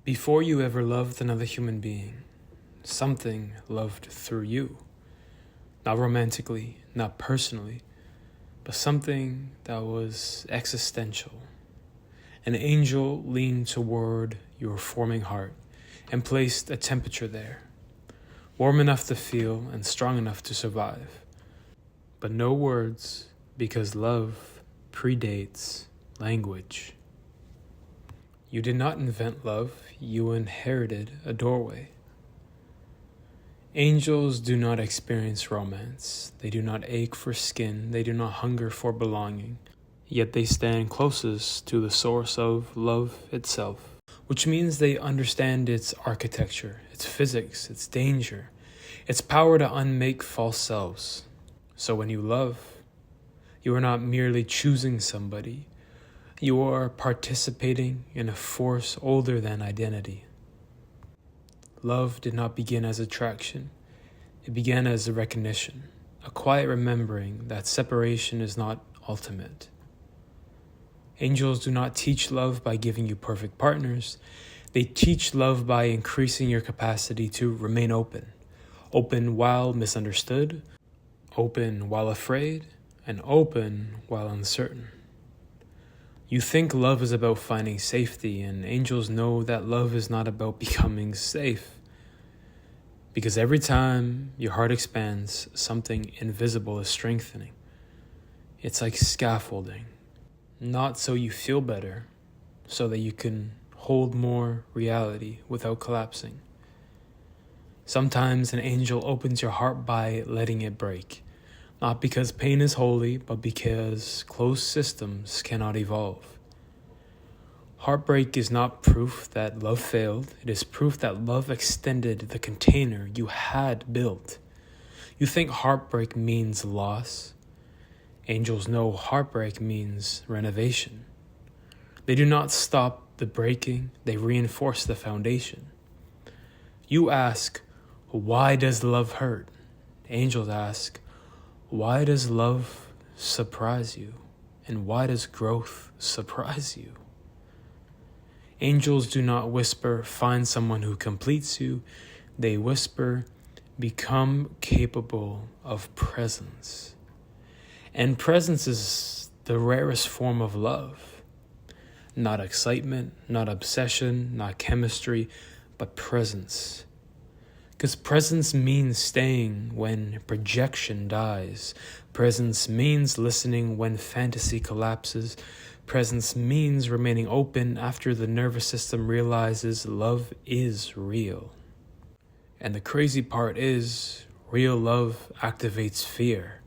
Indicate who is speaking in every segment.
Speaker 1: Before you ever loved another human being, something loved through you. Not romantically, not personally, but something that was existential. An angel leaned toward your forming heart and placed a temperature there, warm enough to feel and strong enough to survive. But no words, because love predates language. You did not invent love, you inherited a doorway. Angels do not experience romance. They do not ache for skin. They do not hunger for belonging. Yet they stand closest to the source of love itself, which means they understand its architecture, its physics, its danger, its power to unmake false selves. So when you love, you are not merely choosing somebody. You are participating in a force older than identity. Love did not begin as attraction. It began as a recognition, a quiet remembering that separation is not ultimate. Angels do not teach love by giving you perfect partners. They teach love by increasing your capacity to remain open. Open while misunderstood, open while afraid, and open while uncertain. You think love is about finding safety, and angels know that love is not about becoming safe. Because every time your heart expands, something invisible is strengthening. It's like scaffolding, not so you feel better, so that you can hold more reality without collapsing. Sometimes an angel opens your heart by letting it break. Not because pain is holy, but because closed systems cannot evolve. Heartbreak is not proof that love failed. It is proof that love extended the container you had built. You think heartbreak means loss. Angels know heartbreak means renovation. They do not stop the breaking, they reinforce the foundation. You ask, why does love hurt? Angels ask, why does love surprise you? And why does growth surprise you? Angels do not whisper, find someone who completes you. They whisper, become capable of presence. And presence is the rarest form of love. Not excitement, not obsession, not chemistry, but presence. Because presence means staying when projection dies. Presence means listening when fantasy collapses. Presence means remaining open after the nervous system realizes love is real. And the crazy part is, real love activates fear.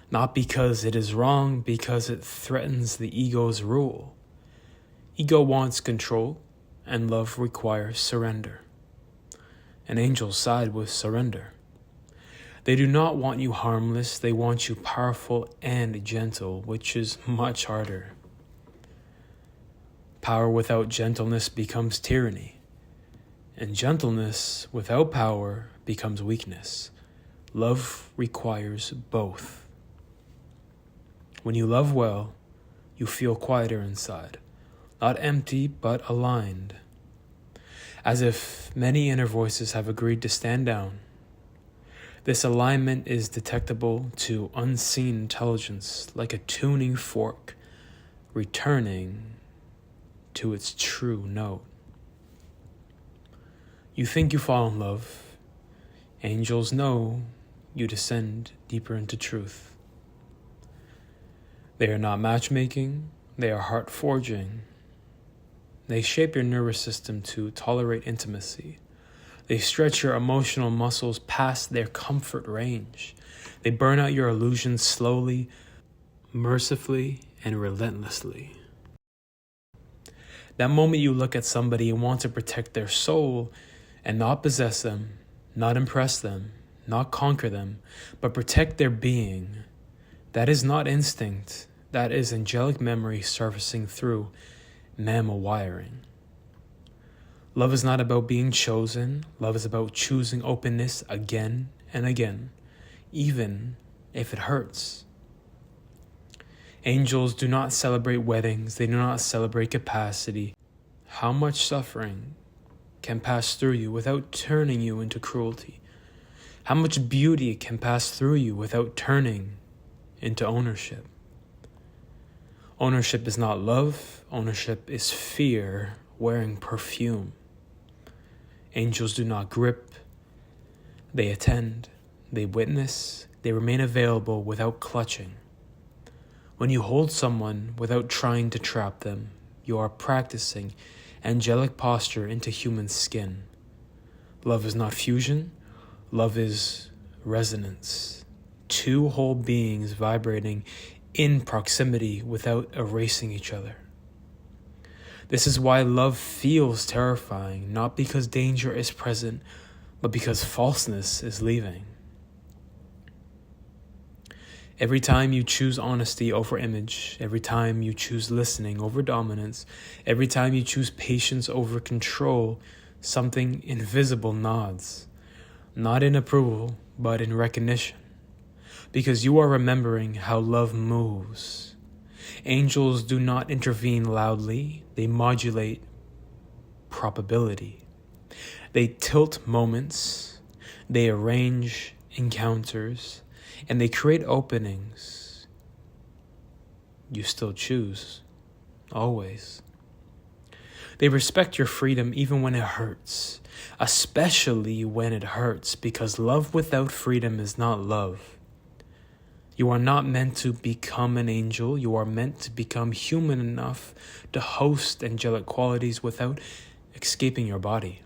Speaker 1: Not because it is wrong, because it threatens the ego's rule. Ego wants control, and love requires surrender. And angels side with surrender. They do not want you harmless, they want you powerful and gentle, which is much harder. Power without gentleness becomes tyranny, and gentleness without power becomes weakness. Love requires both. When you love well, you feel quieter inside, not empty but aligned. As if many inner voices have agreed to stand down. This alignment is detectable to unseen intelligence, like a tuning fork, returning to its true note. You think you fall in love. Angels know you descend deeper into truth. They are not matchmaking, they are heart forging. They shape your nervous system to tolerate intimacy. They stretch your emotional muscles past their comfort range. They burn out your illusions slowly, mercifully, and relentlessly. That moment you look at somebody and want to protect their soul and not possess them, not impress them, not conquer them, but protect their being, that is not instinct. That is angelic memory surfacing through mammal wiring. Love is not about being chosen. Love is about choosing openness again and again, even if it hurts. Angels do not celebrate weddings. They do not celebrate capacity. How much suffering can pass through you without turning you into cruelty? How much beauty can pass through you without turning into ownership? Ownership is not love. Ownership is fear wearing perfume. Angels do not grip. They attend. They witness. They remain available without clutching. When you hold someone without trying to trap them, you are practicing angelic posture into human skin. Love is not fusion. Love is resonance. Two whole beings vibrating in proximity without erasing each other. This is why love feels terrifying, not because danger is present, but because falseness is leaving. Every time you choose honesty over image, every time you choose listening over dominance, every time you choose patience over control, something invisible nods, not in approval, but in recognition. Because you are remembering how love moves. Angels do not intervene loudly, they modulate probability. They tilt moments, they arrange encounters, and they create openings. You still choose, always. They respect your freedom even when it hurts, especially when it hurts, because love without freedom is not love. You are not meant to become an angel. You are meant to become human enough to host angelic qualities without escaping your body.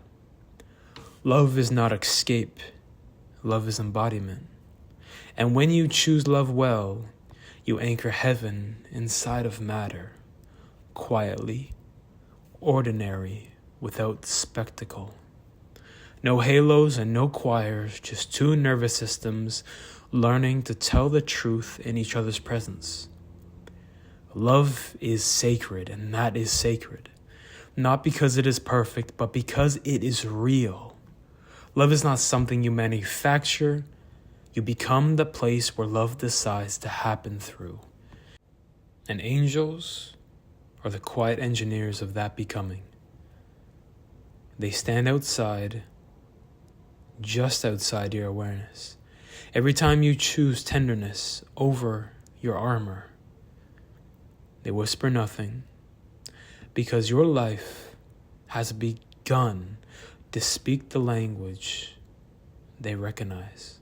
Speaker 1: Love is not escape. Love is embodiment. And when you choose love well, you anchor heaven inside of matter, quietly, ordinary, without spectacle. No halos and no choirs, just two nervous systems learning to tell the truth in each other's presence. Love is sacred, and that is sacred. Not because it is perfect, but because it is real. Love is not something you manufacture. You become the place where love decides to happen through. And angels are the quiet engineers of that becoming. They stand outside, just outside your awareness. Every time you choose tenderness over your armor, they whisper nothing, because your life has begun to speak the language they recognize.